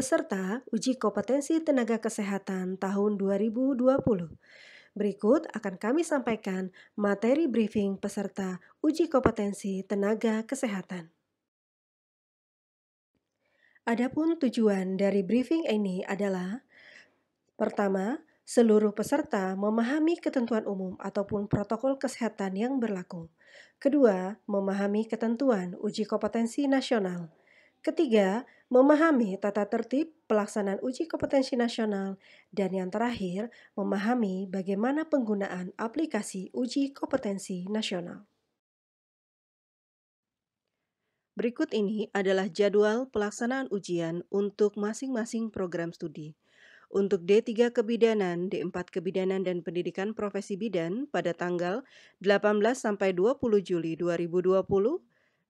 peserta uji kompetensi tenaga kesehatan tahun 2020. Berikut akan kami sampaikan materi briefing peserta uji kompetensi tenaga kesehatan. Adapun tujuan dari briefing ini adalah: pertama, seluruh peserta memahami ketentuan umum ataupun protokol kesehatan yang berlaku. Kedua, memahami ketentuan uji kompetensi nasional. Ketiga, memahami tata tertib pelaksanaan uji kompetensi nasional. Dan yang terakhir, memahami bagaimana penggunaan aplikasi uji kompetensi nasional. Berikut ini adalah jadwal pelaksanaan ujian untuk masing-masing program studi. Untuk D3 Kebidanan, D4 Kebidanan dan Pendidikan Profesi Bidan pada tanggal 18-20 Juli 2020,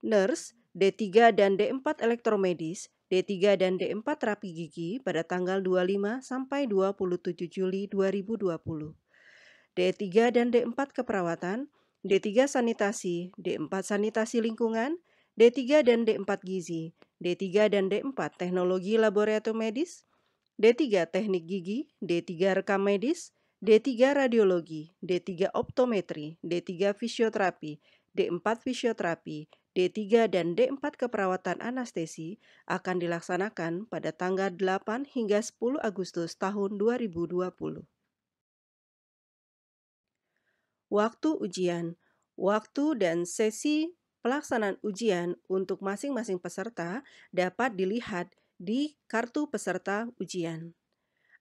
Nurse, D3 dan D4 Elektromedis, D3 dan D4 Terapi Gigi pada tanggal 25-27 Juli 2020. D3 dan D4 Keperawatan, D3 Sanitasi, D4 Sanitasi Lingkungan, D3 dan D4 Gizi, D3 dan D4 Teknologi Laboratorium Medis, D3 Teknik Gigi, D3 Rekam Medis, D3 Radiologi, D3 Optometri, D3 Fisioterapi, D4 Fisioterapi, D3 dan D4 Keperawatan Anestesi akan dilaksanakan pada tanggal 8 hingga 10 Agustus tahun 2020. Waktu ujian. Waktu dan sesi pelaksanaan ujian untuk masing-masing peserta dapat dilihat di kartu peserta ujian.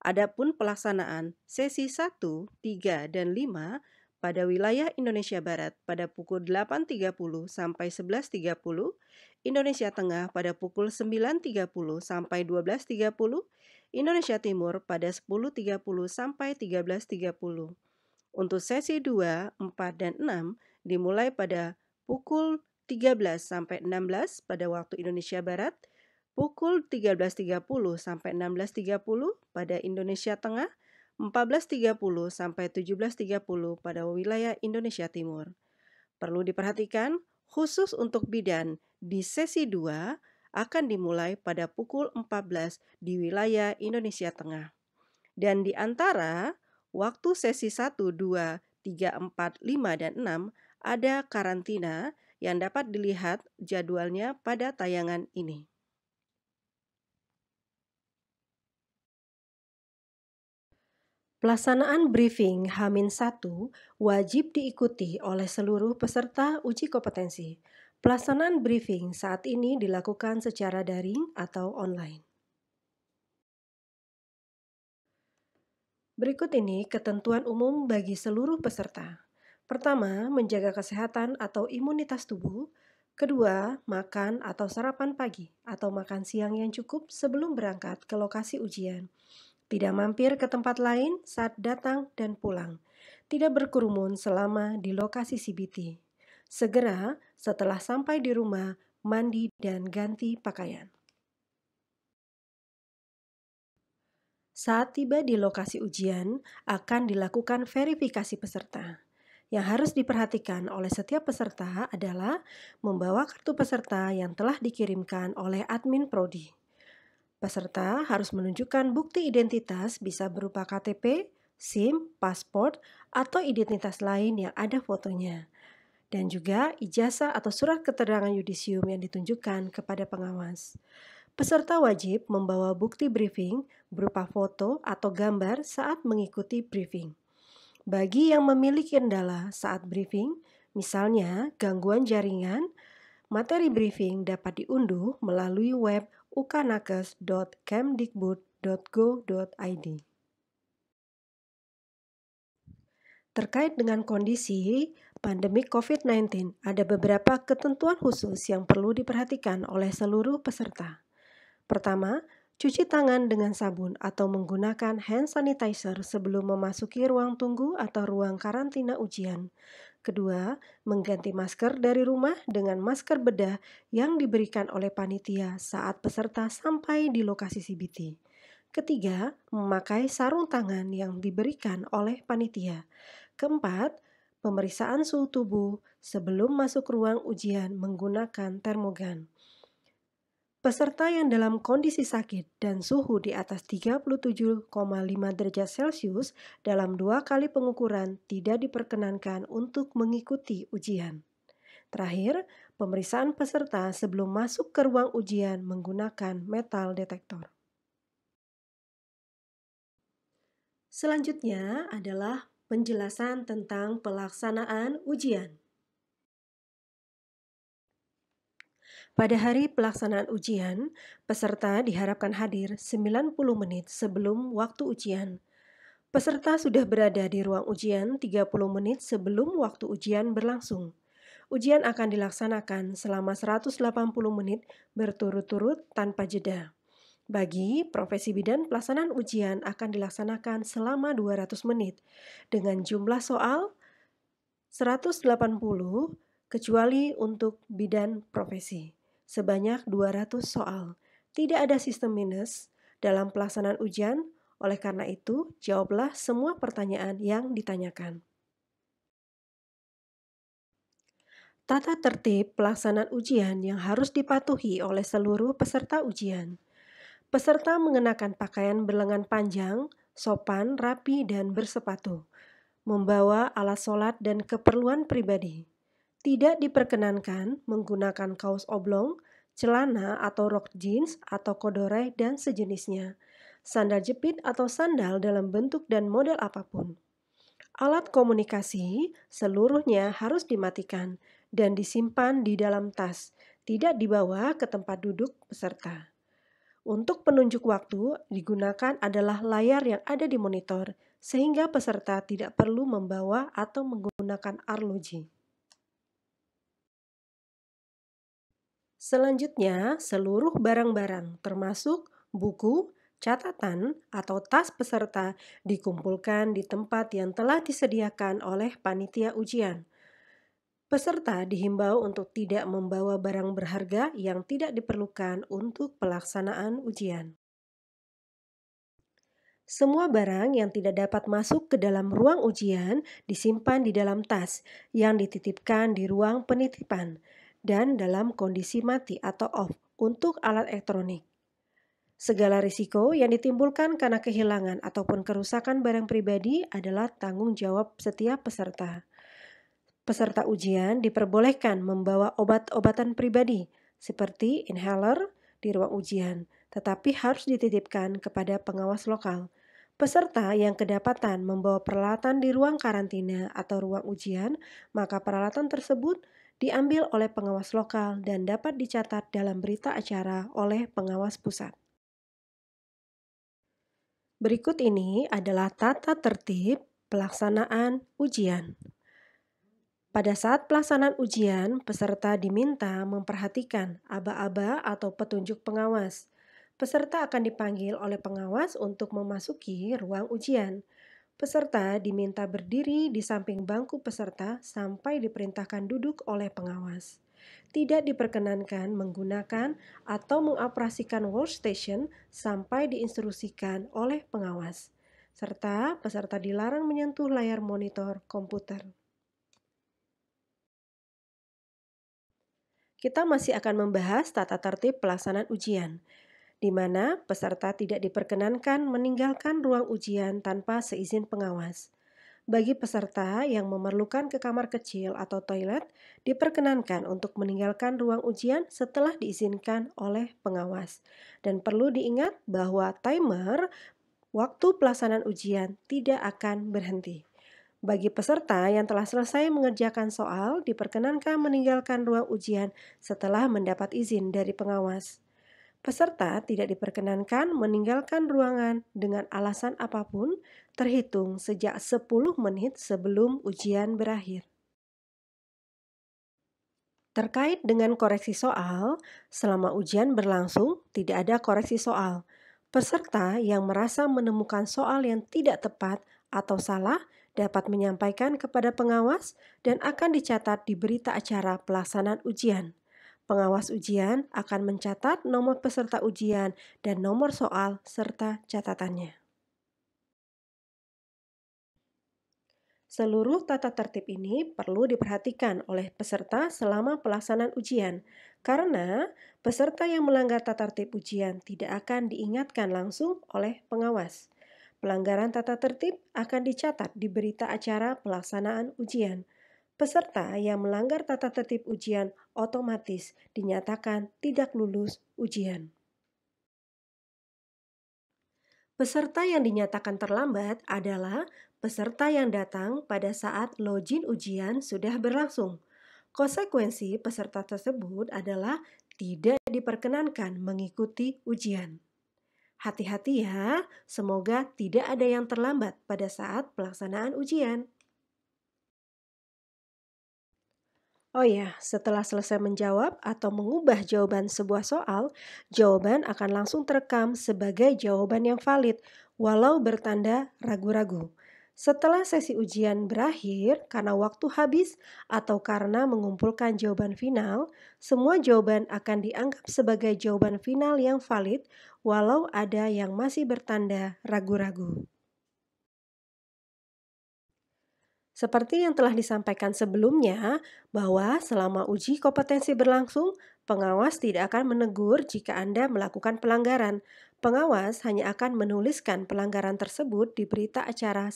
Adapun pelaksanaan sesi 1, 3, dan 5 pada wilayah Indonesia Barat pada pukul 8.30 sampai 11.30, Indonesia Tengah pada pukul 9.30 sampai 12.30, Indonesia Timur pada 10.30 sampai 13.30. Untuk sesi 2, 4, dan 6 dimulai pada pukul 13 sampai 16 pada waktu Indonesia Barat, pukul 13.30 sampai 16.30 pada Indonesia Tengah, 14.30 sampai 17.30 pada wilayah Indonesia Timur. Perlu diperhatikan, khusus untuk bidan di sesi 2 akan dimulai pada pukul 14 di wilayah Indonesia Tengah. Dan di antara waktu sesi 1, 2, 3, 4, 5, dan 6 ada karantina yang dapat dilihat jadwalnya pada tayangan ini. Pelaksanaan briefing H-1 wajib diikuti oleh seluruh peserta uji kompetensi. Pelaksanaan briefing saat ini dilakukan secara daring atau online. Berikut ini ketentuan umum bagi seluruh peserta. Pertama, menjaga kesehatan atau imunitas tubuh. Kedua, makan atau sarapan pagi atau makan siang yang cukup sebelum berangkat ke lokasi ujian. Tidak mampir ke tempat lain saat datang dan pulang. Tidak berkerumun selama di lokasi CBT. Segera setelah sampai di rumah, mandi dan ganti pakaian. Saat tiba di lokasi ujian, akan dilakukan verifikasi peserta. Yang harus diperhatikan oleh setiap peserta adalah membawa kartu peserta yang telah dikirimkan oleh admin prodi. Peserta harus menunjukkan bukti identitas bisa berupa KTP, SIM, paspor, atau identitas lain yang ada fotonya. Dan juga ijazah atau surat keterangan yudisium yang ditunjukkan kepada pengawas. Peserta wajib membawa bukti briefing berupa foto atau gambar saat mengikuti briefing. Bagi yang memiliki kendala saat briefing, misalnya gangguan jaringan, materi briefing dapat diunduh melalui web uknakes.kemdikbud.go.id. Terkait dengan kondisi pandemi COVID-19, ada beberapa ketentuan khusus yang perlu diperhatikan oleh seluruh peserta. Pertama, cuci tangan dengan sabun atau menggunakan hand sanitizer sebelum memasuki ruang tunggu atau ruang karantina ujian. Kedua, mengganti masker dari rumah dengan masker bedah yang diberikan oleh panitia saat peserta sampai di lokasi CBT. Ketiga, memakai sarung tangan yang diberikan oleh panitia. Keempat, pemeriksaan suhu tubuh sebelum masuk ruang ujian menggunakan termogan. Peserta yang dalam kondisi sakit dan suhu di atas 37,5 derajat Celcius dalam 2 kali pengukuran tidak diperkenankan untuk mengikuti ujian. Terakhir, pemeriksaan peserta sebelum masuk ke ruang ujian menggunakan metal detektor. Selanjutnya adalah penjelasan tentang pelaksanaan ujian. Pada hari pelaksanaan ujian, peserta diharapkan hadir 90 menit sebelum waktu ujian. Peserta sudah berada di ruang ujian 30 menit sebelum waktu ujian berlangsung. Ujian akan dilaksanakan selama 180 menit berturut-turut tanpa jeda. Bagi profesi bidan, pelaksanaan ujian akan dilaksanakan selama 200 menit dengan jumlah soal 180 kecuali untuk bidan profesi, sebanyak 200 soal. Tidak ada sistem minus dalam pelaksanaan ujian, oleh karena itu jawablah semua pertanyaan yang ditanyakan. Tata tertib pelaksanaan ujian yang harus dipatuhi oleh seluruh peserta ujian. Peserta mengenakan pakaian berlengan panjang, sopan, rapi, dan bersepatu. Membawa alat sholat dan keperluan pribadi. Tidak diperkenankan menggunakan kaos oblong, celana atau rok jeans atau corduroy dan sejenisnya, sandal jepit atau sandal dalam bentuk dan model apapun. Alat komunikasi seluruhnya harus dimatikan dan disimpan di dalam tas, tidak dibawa ke tempat duduk peserta. Untuk penunjuk waktu digunakan adalah layar yang ada di monitor, sehingga peserta tidak perlu membawa atau menggunakan arloji. Selanjutnya, seluruh barang-barang termasuk buku, catatan, atau tas peserta dikumpulkan di tempat yang telah disediakan oleh panitia ujian. Peserta dihimbau untuk tidak membawa barang berharga yang tidak diperlukan untuk pelaksanaan ujian. Semua barang yang tidak dapat masuk ke dalam ruang ujian disimpan di dalam tas yang dititipkan di ruang penitipan dan dalam kondisi mati atau off untuk alat elektronik. Segala risiko yang ditimbulkan karena kehilangan ataupun kerusakan barang pribadi adalah tanggung jawab setiap peserta. Peserta ujian diperbolehkan membawa obat-obatan pribadi seperti inhaler di ruang ujian, tetapi harus dititipkan kepada pengawas lokal. Peserta yang kedapatan membawa peralatan di ruang karantina atau ruang ujian, maka peralatan tersebut diambil oleh pengawas lokal dan dapat dicatat dalam berita acara oleh pengawas pusat. Berikut ini adalah tata tertib pelaksanaan ujian. Pada saat pelaksanaan ujian, peserta diminta memperhatikan aba-aba atau petunjuk pengawas. Peserta akan dipanggil oleh pengawas untuk memasuki ruang ujian. Peserta diminta berdiri di samping bangku peserta sampai diperintahkan duduk oleh pengawas. Tidak diperkenankan menggunakan atau mengoperasikan workstation sampai diinstruksikan oleh pengawas. Serta peserta dilarang menyentuh layar monitor komputer. Kita masih akan membahas tata tertib pelaksanaan ujian, di mana peserta tidak diperkenankan meninggalkan ruang ujian tanpa seizin pengawas. Bagi peserta yang memerlukan ke kamar kecil atau toilet, diperkenankan untuk meninggalkan ruang ujian setelah diizinkan oleh pengawas. Dan perlu diingat bahwa timer waktu pelaksanaan ujian tidak akan berhenti. Bagi peserta yang telah selesai mengerjakan soal, diperkenankan meninggalkan ruang ujian setelah mendapat izin dari pengawas. Peserta tidak diperkenankan meninggalkan ruangan dengan alasan apapun terhitung sejak 10 menit sebelum ujian berakhir. Terkait dengan koreksi soal, selama ujian berlangsung tidak ada koreksi soal. Peserta yang merasa menemukan soal yang tidak tepat atau salah dapat menyampaikan kepada pengawas dan akan dicatat di berita acara pelaksanaan ujian. Pengawas ujian akan mencatat nomor peserta ujian dan nomor soal serta catatannya. Seluruh tata tertib ini perlu diperhatikan oleh peserta selama pelaksanaan ujian, karena peserta yang melanggar tata tertib ujian tidak akan diingatkan langsung oleh pengawas. Pelanggaran tata tertib akan dicatat di berita acara pelaksanaan ujian. Peserta yang melanggar tata tertib ujian otomatis dinyatakan tidak lulus ujian. Peserta yang dinyatakan terlambat adalah peserta yang datang pada saat login ujian sudah berlangsung. Konsekuensi peserta tersebut adalah tidak diperkenankan mengikuti ujian. Hati-hati ya, semoga tidak ada yang terlambat pada saat pelaksanaan ujian. Oh ya, setelah selesai menjawab atau mengubah jawaban sebuah soal, jawaban akan langsung terekam sebagai jawaban yang valid, walau bertanda ragu-ragu. Setelah sesi ujian berakhir, karena waktu habis atau karena mengumpulkan jawaban final, semua jawaban akan dianggap sebagai jawaban final yang valid, walau ada yang masih bertanda ragu-ragu. Seperti yang telah disampaikan sebelumnya, bahwa selama uji kompetensi berlangsung, pengawas tidak akan menegur jika Anda melakukan pelanggaran. Pengawas hanya akan menuliskan pelanggaran tersebut di berita acara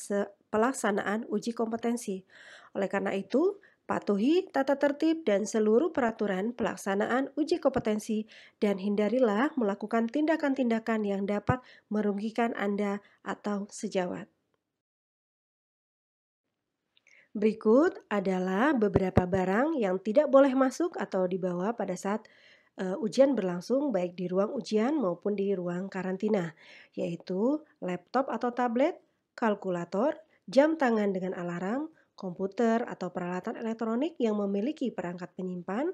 pelaksanaan uji kompetensi. Oleh karena itu, patuhi tata tertib dan seluruh peraturan pelaksanaan uji kompetensi dan hindarilah melakukan tindakan-tindakan yang dapat merugikan Anda atau sejawat. Berikut adalah beberapa barang yang tidak boleh masuk atau dibawa pada saat ujian berlangsung baik di ruang ujian maupun di ruang karantina, yaitu laptop atau tablet, kalkulator, jam tangan dengan alarm, komputer atau peralatan elektronik yang memiliki perangkat penyimpan,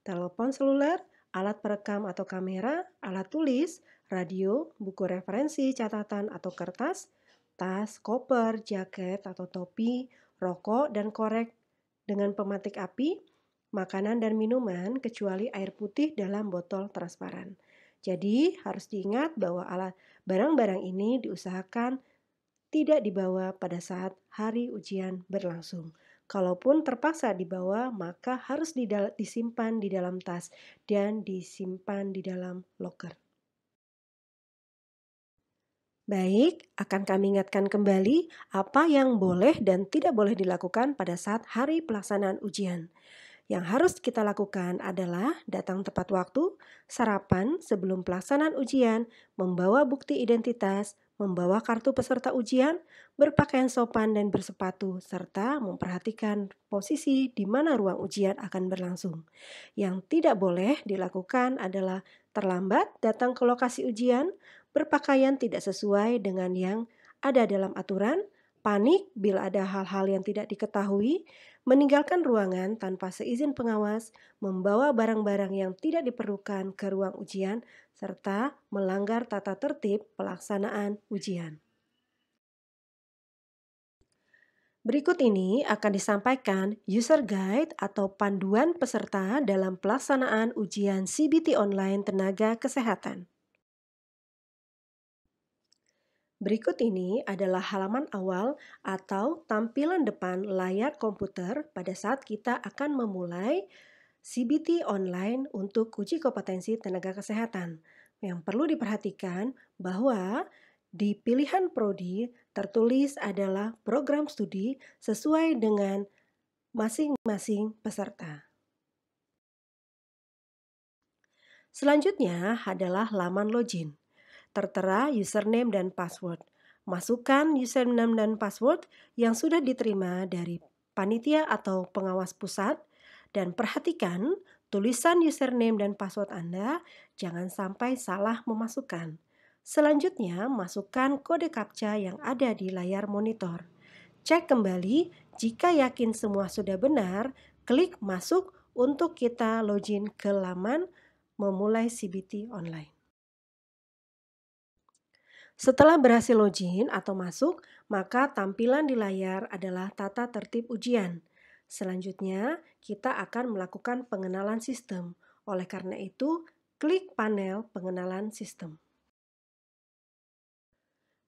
telepon seluler, alat perekam atau kamera, alat tulis, radio, buku referensi, catatan atau kertas, tas, koper, jaket atau topi, rokok dan korek dengan pematik api, makanan dan minuman kecuali air putih dalam botol transparan. Jadi harus diingat bahwa barang-barang ini diusahakan tidak dibawa pada saat hari ujian berlangsung. Kalaupun terpaksa dibawa, maka harus disimpan di dalam tas dan disimpan di dalam loker. Baik, akan kami ingatkan kembali apa yang boleh dan tidak boleh dilakukan pada saat hari pelaksanaan ujian. Yang harus kita lakukan adalah datang tepat waktu, sarapan sebelum pelaksanaan ujian, membawa bukti identitas, membawa kartu peserta ujian, berpakaian sopan dan bersepatu, serta memperhatikan posisi di mana ruang ujian akan berlangsung. Yang tidak boleh dilakukan adalah terlambat datang ke lokasi ujian, berpakaian tidak sesuai dengan yang ada dalam aturan, panik bila ada hal-hal yang tidak diketahui, meninggalkan ruangan tanpa seizin pengawas, membawa barang-barang yang tidak diperlukan ke ruang ujian, serta melanggar tata tertib pelaksanaan ujian. Berikut ini akan disampaikan user guide atau panduan peserta dalam pelaksanaan ujian CBT online tenaga kesehatan. Berikut ini adalah halaman awal atau tampilan depan layar komputer pada saat kita akan memulai CBT online untuk uji kompetensi tenaga kesehatan. Yang perlu diperhatikan bahwa di pilihan prodi tertulis adalah program studi sesuai dengan masing-masing peserta. Selanjutnya adalah laman login. Tertera username dan password. Masukkan username dan password yang sudah diterima dari panitia atau pengawas pusat dan perhatikan tulisan username dan password Anda jangan sampai salah memasukkan. Selanjutnya, masukkan kode CAPTCHA yang ada di layar monitor. Cek kembali, jika yakin semua sudah benar, klik masuk untuk kita login ke laman memulai CBT online. Setelah berhasil login atau masuk, maka tampilan di layar adalah tata tertib ujian. Selanjutnya, kita akan melakukan pengenalan sistem. Oleh karena itu, klik panel pengenalan sistem.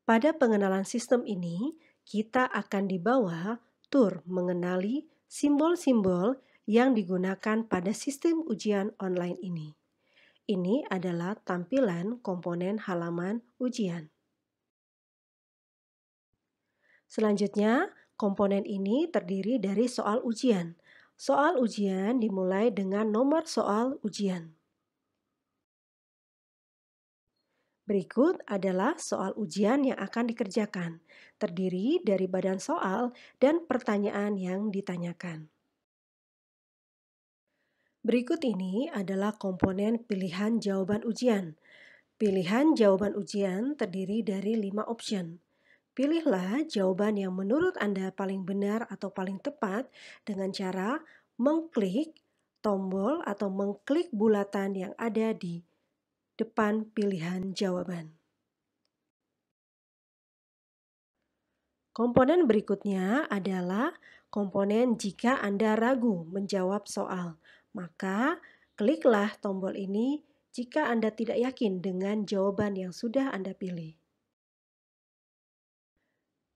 Pada pengenalan sistem ini, kita akan dibawa Tur mengenali simbol-simbol yang digunakan pada sistem ujian online ini. Ini adalah tampilan komponen halaman ujian. Selanjutnya, komponen ini terdiri dari soal ujian. Soal ujian dimulai dengan nomor soal ujian. Berikut adalah soal ujian yang akan dikerjakan, terdiri dari badan soal dan pertanyaan yang ditanyakan. Berikut ini adalah komponen pilihan jawaban ujian. Pilihan jawaban ujian terdiri dari 5 option. Pilihlah jawaban yang menurut Anda paling benar atau paling tepat dengan cara mengklik tombol atau mengklik bulatan yang ada di depan pilihan jawaban. Komponen berikutnya adalah komponen jika Anda ragu menjawab soal. Maka kliklah tombol ini jika Anda tidak yakin dengan jawaban yang sudah Anda pilih.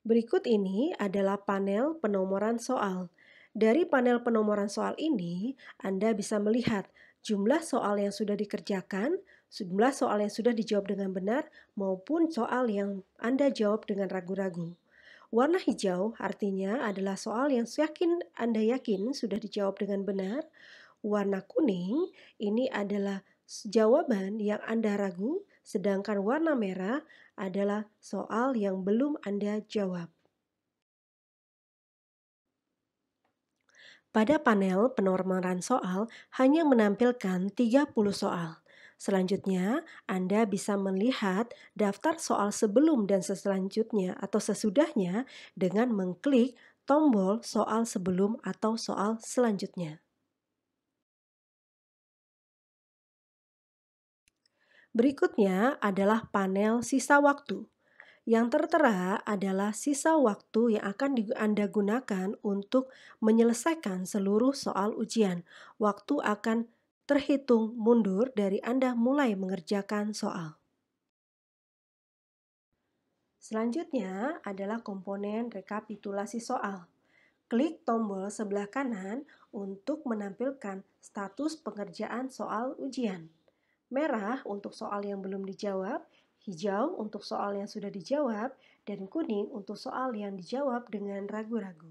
Berikut ini adalah panel penomoran soal. Dari panel penomoran soal ini, Anda bisa melihat jumlah soal yang sudah dikerjakan, jumlah soal yang sudah dijawab dengan benar, maupun soal yang Anda jawab dengan ragu-ragu. Warna hijau artinya adalah soal yang Anda yakin sudah dijawab dengan benar. Warna kuning ini adalah jawaban yang Anda ragu, sedangkan warna merah adalah soal yang belum Anda jawab. Pada panel penomoran soal hanya menampilkan 30 soal. Selanjutnya, Anda bisa melihat daftar soal sebelum dan selanjutnya atau sesudahnya dengan mengklik tombol soal sebelum atau soal selanjutnya. Berikutnya adalah panel sisa waktu. Yang tertera adalah sisa waktu yang akan Anda gunakan untuk menyelesaikan seluruh soal ujian. Waktu akan terhitung mundur dari Anda mulai mengerjakan soal. Selanjutnya adalah komponen rekapitulasi soal. Klik tombol sebelah kanan untuk menampilkan status pengerjaan soal ujian. Merah untuk soal yang belum dijawab, hijau untuk soal yang sudah dijawab, dan kuning untuk soal yang dijawab dengan ragu-ragu.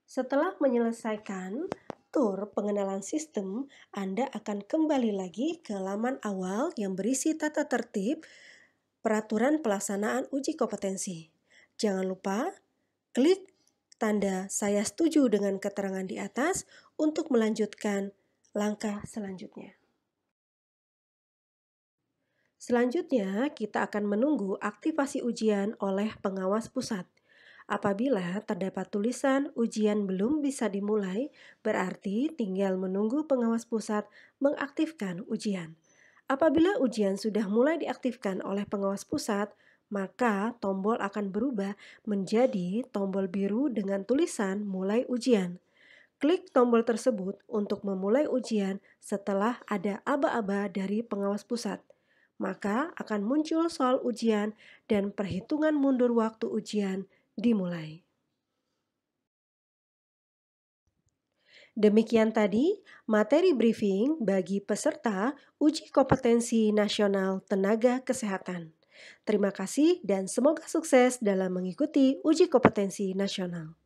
Setelah menyelesaikan tur pengenalan sistem, Anda akan kembali lagi ke laman awal yang berisi tata tertib peraturan pelaksanaan uji kompetensi. Jangan lupa klik tanda "Saya setuju dengan keterangan di atas" untuk melanjutkan langkah selanjutnya. Selanjutnya, kita akan menunggu aktivasi ujian oleh pengawas pusat. Apabila terdapat tulisan ujian belum bisa dimulai, berarti tinggal menunggu pengawas pusat mengaktifkan ujian. Apabila ujian sudah mulai diaktifkan oleh pengawas pusat, maka tombol akan berubah menjadi tombol biru dengan tulisan mulai ujian. Klik tombol tersebut untuk memulai ujian setelah ada aba-aba dari pengawas pusat. Maka akan muncul soal ujian dan perhitungan mundur waktu ujian dimulai. Demikian tadi materi briefing bagi peserta Uji Kompetensi Nasional Tenaga Kesehatan. Terima kasih dan semoga sukses dalam mengikuti Uji Kompetensi Nasional.